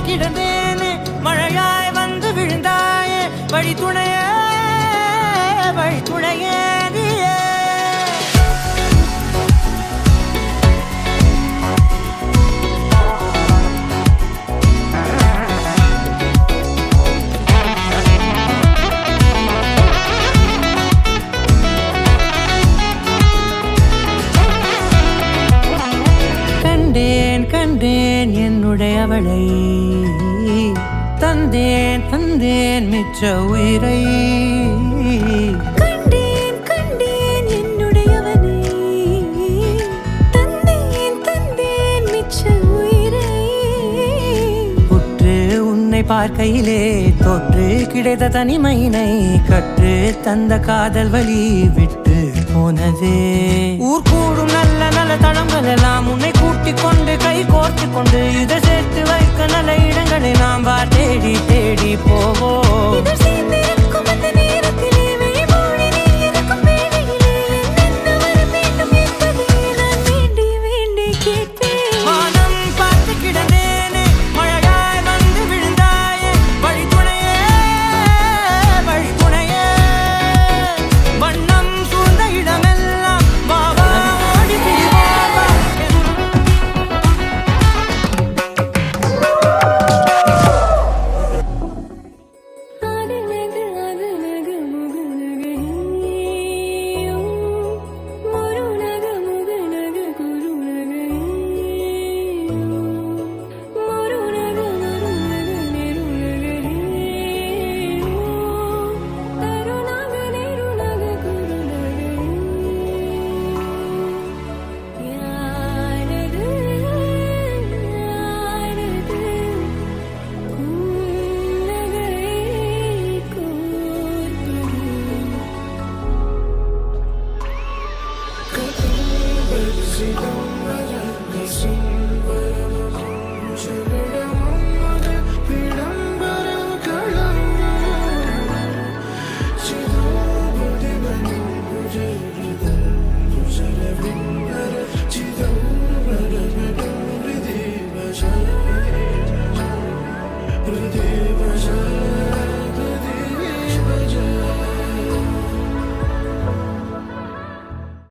கிடந்தேனே மழையாய் வந்து விழுந்தாயே வழி துணையே நீயே கண்டேன் என்னுடையவளை தந்தேன் மிச்ச உயிரை கண்டேன் என்னுடையவனை தந்தேன் மிச்ச உயிரை உற்று உன்னை பார்க்கையிலே தொற்று கிடைத்த தனிமையினை கற்று தந்த காதல் வழி விட்டு போனதே ஊர் கூடும் நல்ல நல்ல தளங்கள் எல்லாம் உன்னை கூட்டிக் கொண்டு கை கோர்த்து கொண்டு இதை சேர்த்து வைக்க நல்ல இடங்களை நாம் தேடி போவோம்